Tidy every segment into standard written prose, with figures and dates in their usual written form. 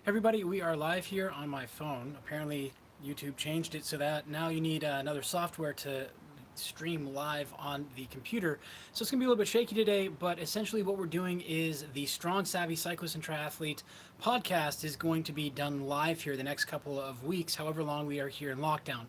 Everybody, we are live here on my phone. Apparently, YouTube changed it so that now you need another software to stream live on the computer. So it's going to be a little bit shaky today, but essentially what we're doing is the Strong Savvy Cyclist and Triathlete podcast is going to be done live here the next couple of weeks, however long we are here in lockdown.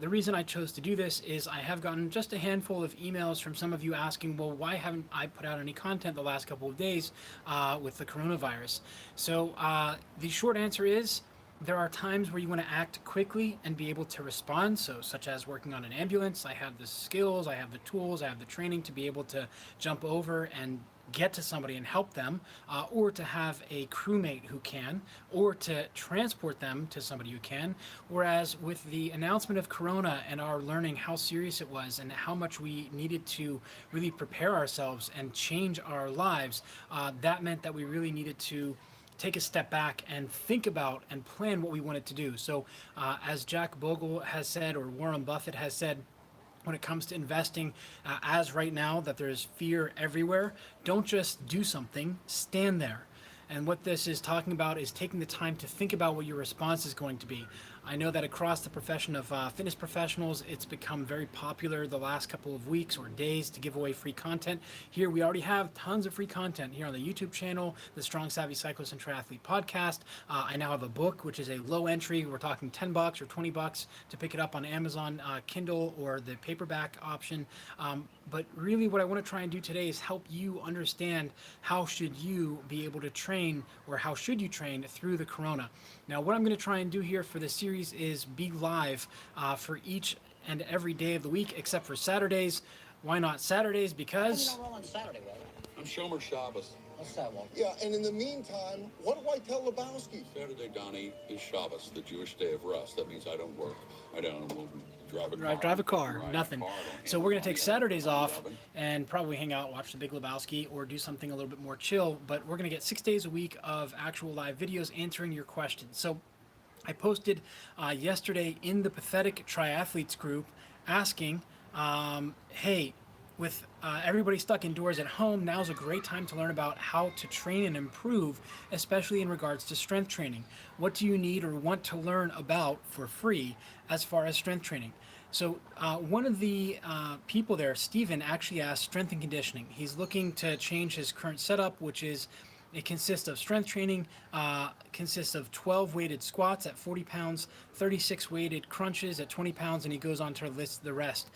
The reason I chose to do this is I have gotten just a handful of emails from some of you asking, well, why haven't I put out any content the last couple of days with the coronavirus? So the short answer is there are times where you want to act quickly and be able to respond. So, such as working on an ambulance, I have the skills, I have the tools, I have the training to be able to jump over and get to somebody and help them, or to have a crewmate who can, or to transport them to somebody who can. Whereas with the announcement of Corona and our learning how serious it was and how much we needed to really prepare ourselves and change our lives, that meant that we really needed to take a step back and think about and plan what we wanted to do. So, as Jack Bogle has said, or Warren Buffett has said, when it comes to investing, as right now that there's fear everywhere, don't just do something, stand there. And what this is talking about is taking the time to think about what your response is going to be. I know that across the profession of fitness professionals, it's become very popular the last couple of weeks or days to give away free content. Here we already have tons of free content here on the YouTube channel, the Strong Savvy Cyclist and Triathlete podcast. I now have a book, which is a low entry. We're talking $10 or $20 to pick it up on Amazon Kindle or the paperback option. But really what I want to try and do today is help you understand how should you be able to train, or how should you train through the corona. Now what I'm going to try and do here for this series is be live for each and every day of the week except for Saturdays. Why not Saturdays? Because You don't roll on Saturday, will I'm Shomer Shabbos. What's that one? Yeah, and in the meantime, what do I tell Lebowski? Saturday, Donnie, is Shabbos, the Jewish day of rest. That means I don't work. I don't drive a car. drive a car, Ride nothing. a car, So we're going to take don't Saturdays off Robin. and probably hang out, watch The Big Lebowski, or do something a little bit more chill. But we're going to get 6 days a week of actual live videos answering your questions. So I posted yesterday in the Pathetic Triathletes group asking, hey, with everybody stuck indoors at home, now's a great time to learn about how to train and improve, especially in regards to strength training. What do you need or want to learn about for free as far as strength training? So one of the people there, Steven, actually asked strength and conditioning. He's looking to change his current setup, which is it consists of strength training, consists of 12 weighted squats at 40 pounds, 36 weighted crunches at 20 pounds, and he goes on to list the rest.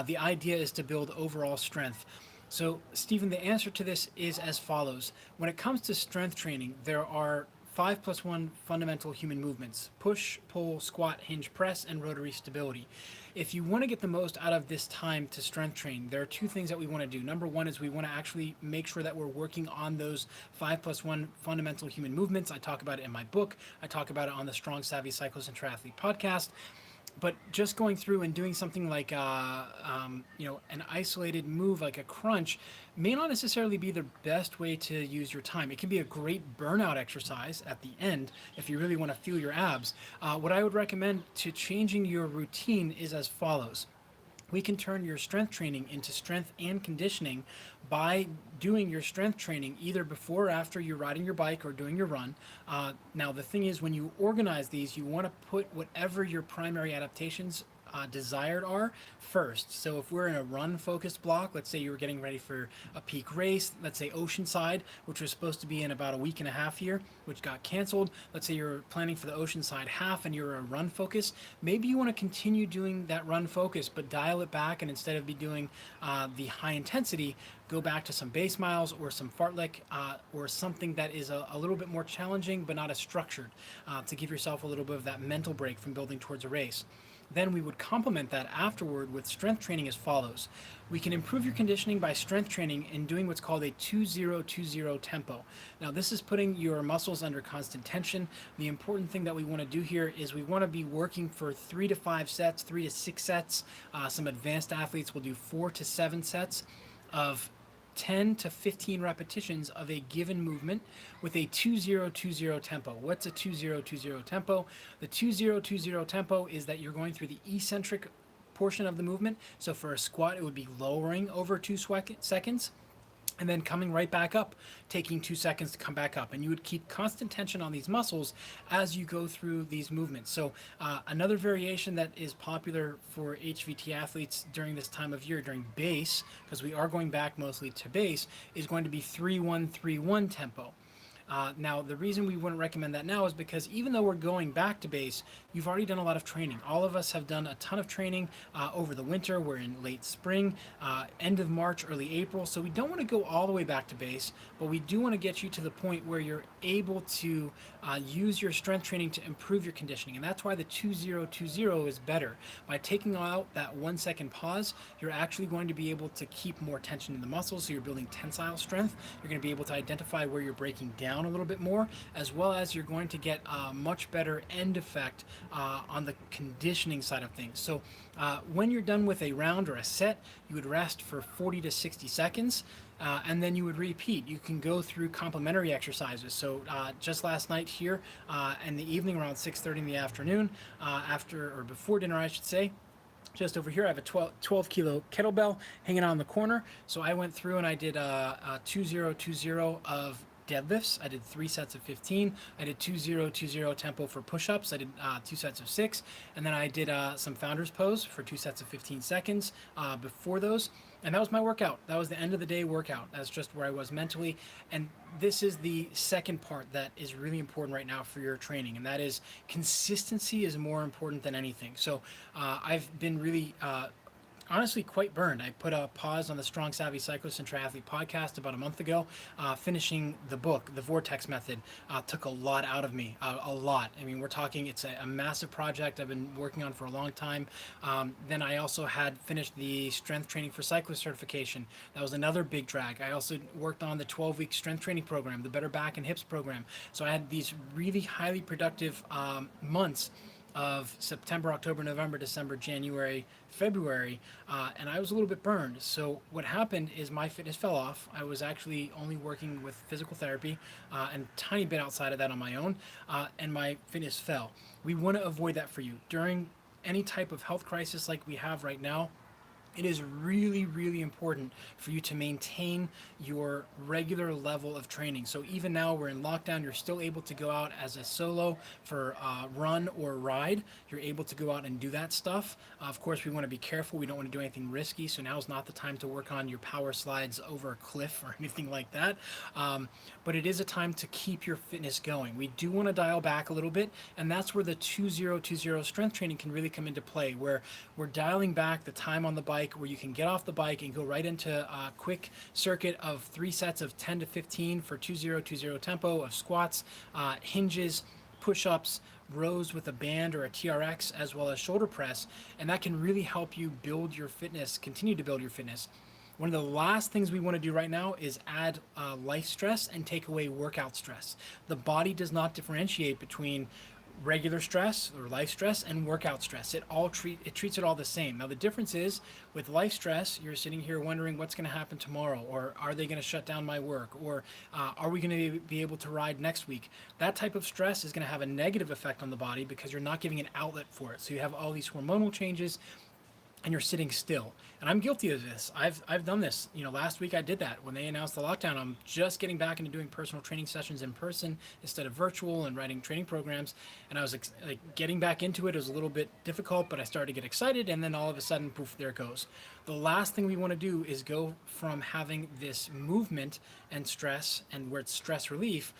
The idea is to build overall strength. So, Stephen, the answer to this is as follows. When it comes to strength training, there are 5+1 fundamental human movements: push, pull, squat, hinge, press, and rotary stability. If you want to get the most out of this time to strength train, there are two things that we want to do. Number one is we want to actually make sure that we're working on those 5+1 fundamental human movements. I talk about it in my book. I talk about it on the Strong Savvy Cyclist and Triathlete podcast. But just going through and doing something like an isolated move like a crunch may not necessarily be the best way to use your time. It can be a great burnout exercise at the end if you really want to feel your abs. What I would recommend to changing your routine is as follows. We can turn your strength training into strength and conditioning by doing your strength training either before or after you're riding your bike or doing your run. Now, the thing is, when you organize these, you want to put whatever your primary adaptations desired are first. So if we're in a run focused block, let's say you were getting ready for a peak race, let's say Oceanside, which was supposed to be in about a week and a half here, which got canceled. Let's say you're planning for the Oceanside half and you're a run focus. Maybe you want to continue doing that run focus, but dial it back, and instead of be doing the high intensity, go back to some base miles or some fartlek or something that is a little bit more challenging but not as structured, to give yourself a little bit of that mental break from building towards a race. Then we would complement that afterward with strength training as follows. We can improve your conditioning by strength training in doing what's called a 2-0-2-0 tempo. Now this is putting your muscles under constant tension. The important thing that we want to do here is we want to be working for 3 to 5 sets, 3 to 6 sets. Some advanced athletes will do 4 to 7 sets of 10 to 15 repetitions of a given movement with a 2-0-2-0 tempo. What's a 2-0-2-0 tempo? The 2-0-2-0 tempo is that you're going through the eccentric portion of the movement. So for a squat, it would be lowering over 2 seconds. and then coming right back up, taking 2 seconds to come back up. And you would keep constant tension on these muscles as you go through these movements. So another variation that is popular for HVT athletes during this time of year, during base, because we are going back mostly to base, is going to be 3-1-3-1 tempo. Now, the reason we wouldn't recommend that now is because even though we're going back to base, you've already done a lot of training. All of us have done a ton of training over the winter. We're in late spring, end of March, early April. So we don't want to go all the way back to base, but we do want to get you to the point where you're able to use your strength training to improve your conditioning. And that's why the 2-0-2-0 is better. By taking out that 1 second pause, you're actually going to be able to keep more tension in the muscles. So you're building tensile strength. You're going to be able to identify where you're breaking down a little bit more, as well as you're going to get a much better end effect on the conditioning side of things. So when you're done with a round or a set, you would rest for 40 to 60 seconds. And then you would repeat. You can go through complementary exercises. So just last night here in the evening around 6:30 in the afternoon, after or before dinner, I should say, just over here, I have a 12 kilo kettlebell hanging out in the corner. So I went through and I did a 2-0-2-0 of deadlifts. I did 3 sets of 15. I did 2-0-2-0 tempo for push-ups. I did 2 sets of 6. And then I did some founder's pose for 2 sets of 15 seconds before those. And that was my workout. That was the end of the day workout. That's just where I was mentally. And this is the second part that is really important right now for your training. And that is consistency is more important than anything. So I've been really honestly quite burned. I put a pause on the Strong Savvy Cyclist and Triathlete podcast about a month ago. Finishing the book, The Vortex Method, took a lot out of me, a lot. I mean, we're talking, it's a massive project I've been working on for a long time. Then I also had finished the Strength Training for Cyclist certification. That was another big drag. I also worked on the 12-week strength training program, the Better Back and Hips program. So I had these really highly productive months of September, October, November, December, January, February, and I was a little bit burned. So what happened is my fitness fell off. I was actually only working with physical therapy and a tiny bit outside of that on my own, and my fitness fell. We want to avoid that for you. During any type of health crisis like we have right now, it is really, really important for you to maintain your regular level of training. So even now we're in lockdown, you're still able to go out as a solo for a run or ride. You're able to go out and do that stuff. Of course, we want to be careful. We don't want to do anything risky. So now is not the time to work on your power slides over a cliff or anything like that. But it is a time to keep your fitness going. We do want to dial back a little bit. And that's where the 2-0-2-0 strength training can really come into play, where we're dialing back the time on the bike, where you can get off the bike and go right into a quick circuit of 3 sets of 10 to 15 for 2-0-2-0 tempo of squats, hinges, push-ups, rows with a band or a TRX, as well as shoulder press. And that can really help you build your fitness, continue to build your fitness. One of the last things we want to do right now is add life stress and take away workout stress. The body does not differentiate between regular stress or life stress and workout stress. It treats it all the same. Now the difference is with life stress, you're sitting here wondering what's going to happen tomorrow, or are they going to shut down my work, or are we going to be able to ride next week? That type of stress is going to have a negative effect on the body because you're not giving an outlet for it. So you have all these hormonal changes and you're sitting still. And I'm guilty of this. I've done this. You know, last week I did that. When they announced the lockdown, I'm just getting back into doing personal training sessions in person instead of virtual, and writing training programs. And I was like getting back into it. It was a little bit difficult, but I started to get excited, and then all of a sudden, poof, there it goes. The last thing we want to do is go from having this movement and stress, and where it's stress relief,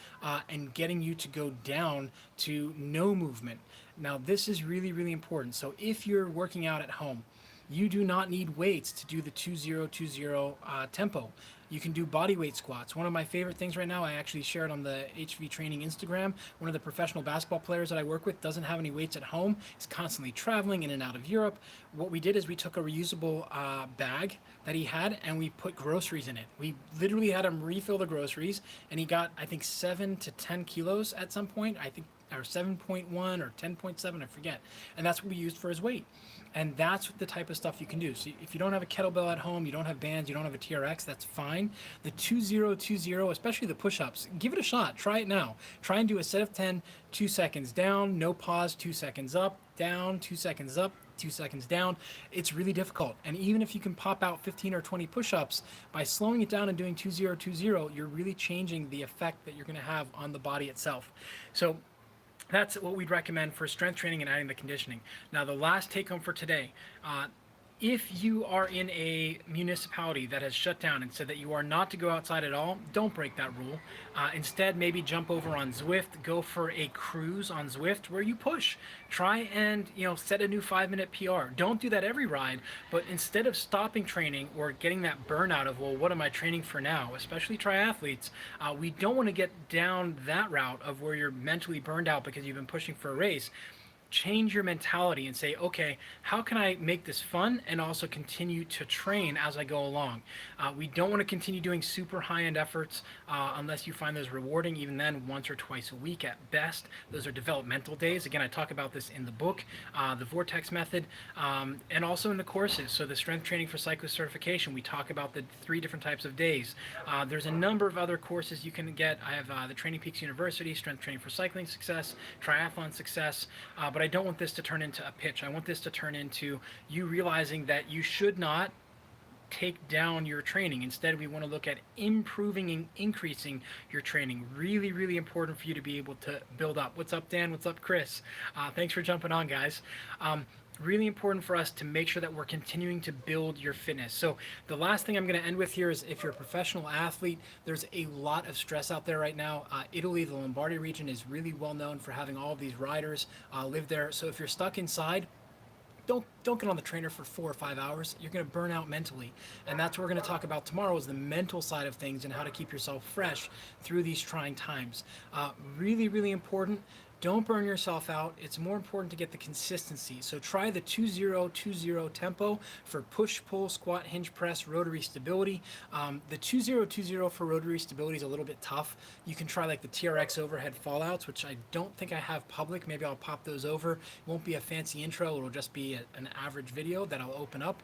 and getting you to go down to no movement. Now, this is really, really important. So if you're working out at home, you do not need weights to do the 2-0-2-0 tempo. You can do body weight squats. One of my favorite things right now, I actually shared on the HVTraining Instagram. One of the professional basketball players that I work with doesn't have any weights at home. He's constantly traveling in and out of Europe. What we did is we took a reusable bag that he had and we put groceries in it. We literally had him refill the groceries, and he got, I think, 7 to 10 kilos at some point. I think, or 7.1 or 10.7, I forget. And that's what we used for his weight. And that's the type of stuff you can do. So if you don't have a kettlebell at home, you don't have bands, you don't have a TRX, that's fine. The 2-0-2-0, especially the push-ups, give it a shot. Try it now. Try and do a set of 10, 2 seconds down, no pause, 2 seconds up, down, 2 seconds up, 2 seconds down, it's really difficult. And even if you can pop out 15 or 20 push-ups, by slowing it down and doing 2-0-2-0, you're really changing the effect that you're going to have on the body itself. So that's what we'd recommend for strength training and adding the conditioning. Now, the last take home for today, if you are in a municipality that has shut down and said that you are not to go outside at all, don't break that rule. Instead, maybe jump over on Zwift, go for a cruise on Zwift where you push. Try and set a new 5-minute PR. Don't do that every ride, but instead of stopping training or getting that burnout of, well, what am I training for now? Especially triathletes, we don't want to get down that route of where you're mentally burned out because you've been pushing for a race. Change your mentality and say, okay, how can I make this fun and also continue to train as I go along? We don't want to continue doing super high-end efforts unless you find those rewarding, even then once or twice a week at best. Those are developmental days. Again, I talk about this in the book, the Vortex Method, and also in the courses. So the strength training for cyclist certification, we talk about the 3 different types of days. There's a number of other courses you can get. I have the Training Peaks University, Strength Training for Cycling Success, Triathlon Success, but I don't want this to turn into a pitch. I want this to turn into you realizing that you should not take down your training. Instead, we want to look at improving and increasing your training. Really, really important for you to be able to build up. What's up, Dan? What's up, Chris? Thanks for jumping on, guys. Really important for us to make sure that we're continuing to build your fitness. So the last thing I'm going to end with here is if you're a professional athlete, there's a lot of stress out there right now. Italy, the Lombardy region, is really well known for having all of these riders live there. So if you're stuck inside, don't get on the trainer for 4 or 5 hours. You're going to burn out mentally. And that's what we're going to talk about tomorrow, is the mental side of things and how to keep yourself fresh through these trying times. Really, really important. Don't burn yourself out. It's more important to get the consistency. So try the 2-0-2-0 tempo for push, pull, squat, hinge press, rotary stability. The 2-0-2-0 for rotary stability is a little bit tough. You can try like the TRX overhead fallouts, which I don't think I have public. Maybe I'll pop those over. It won't be a fancy intro. It'll just be an average video that I'll open up.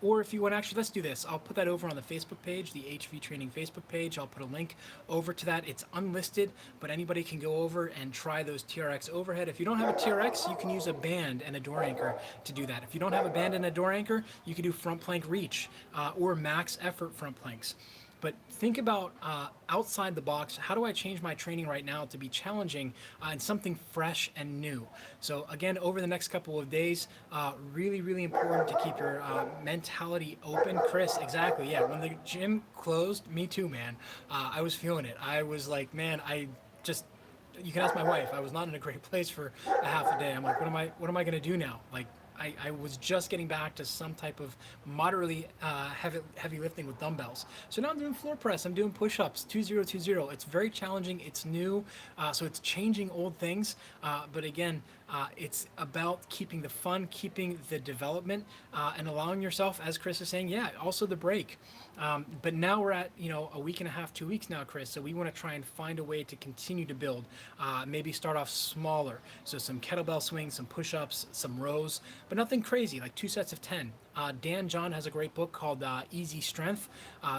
Or if you want, actually, let's do this. I'll put that over on the Facebook page, the HVTraining Facebook page. I'll put a link over to that. It's unlisted, but anybody can go over and try those TRX overhead. If you don't have a TRX, you can use a band and a door anchor to do that. If you don't have a band and a door anchor, you can do front plank reach or max effort front planks. But think about outside the box. How do I change my training right now to be challenging and something fresh and new? So again, over the next couple of days, really, really important to keep your mentality open. Chris, exactly. Yeah, when the gym closed, me too, man. I was feeling it. I was like, man, you can ask my wife. I was not in a great place for a half a day. I'm like, what am I going to do now? Like, I was just getting back to some type of moderately heavy lifting with dumbbells. So now I'm doing floor press. I'm doing push-ups, 2-0-2-0. It's very challenging. It's new. So it's changing old things. But again, it's about keeping the fun, keeping the development, and allowing yourself, as Chris is saying, also the break. But now we're at, a week and a half, 2 weeks now, Chris. So we want to try and find a way to continue to build. Maybe start off smaller. So some kettlebell swings, some push-ups, some rows, but nothing crazy, like 2 sets of 10. Dan John has a great book called Easy Strength.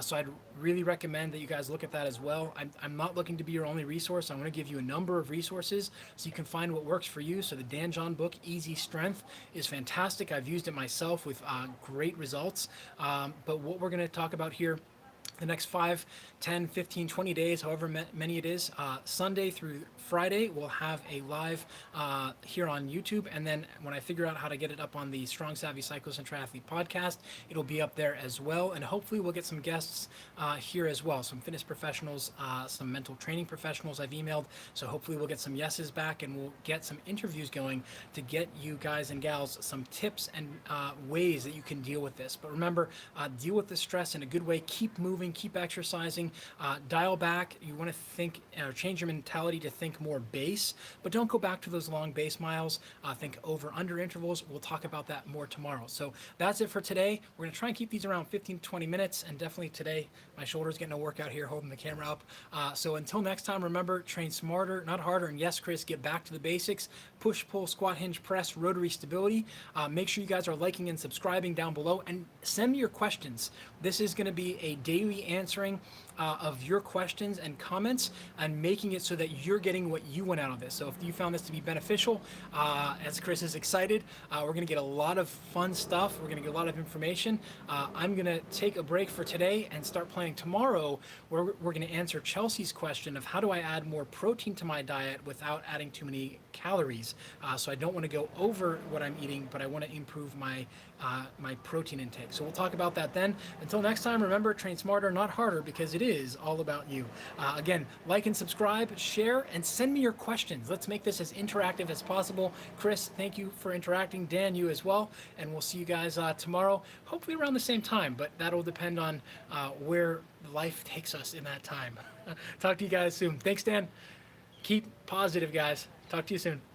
So I'd really recommend that you guys look at that as well. I'm not looking to be your only resource. I'm going to give you a number of resources so you can find what works for you. So the Dan John book, Easy Strength, is fantastic. I've used it myself with great results. But what we're going to talk about here the next 5, 10, 15, 20 days, however many it is, Sunday through Friday, we'll have a live here on YouTube. And then when I figure out how to get it up on the Strong Savvy Cyclist and Triathlete podcast, it'll be up there as well. And hopefully we'll get some guests here as well, some fitness professionals, some mental training professionals I've emailed. So hopefully we'll get some yeses back and we'll get some interviews going to get you guys and gals some tips and ways that you can deal with this. But remember, deal with the stress in a good way. Keep moving, keep exercising, dial back. You want to think, change your mentality to think more base, but don't go back to those long base miles. Think over under intervals. We'll talk about that more tomorrow. So that's it for today. We're going to try and keep these around 15 to 20 minutes. And definitely today, my shoulder's getting a workout here holding the camera up. So until next time, remember, train smarter, not harder. And yes, Chris, get back to the basics. Push, pull, squat, hinge, press, rotary stability. Make sure you guys are liking and subscribing down below and send me your questions. This is going to be a daily answering of your questions and comments and making it so that you're getting what you want out of this. So if you found this to be beneficial, as Chris is excited, we're going to get a lot of fun stuff. We're going to get a lot of information. I'm going to take a break for today and start planning tomorrow, where we're going to answer Chelsea's question of how do I add more protein to my diet without adding too many calories. So I don't want to go over what I'm eating, but I want to improve my my protein intake. So we'll talk about that then. Until next time, remember, train smarter, not harder, because it is all about you. Again, like and subscribe, share, and send me your questions. Let's make this as interactive as possible. Chris, thank you for interacting. Dan, you as well. And we'll see you guys tomorrow, hopefully around the same time, but that'll depend on where life takes us in that time. Talk to you guys soon. Thanks, Dan. Keep positive, guys. Talk to you soon.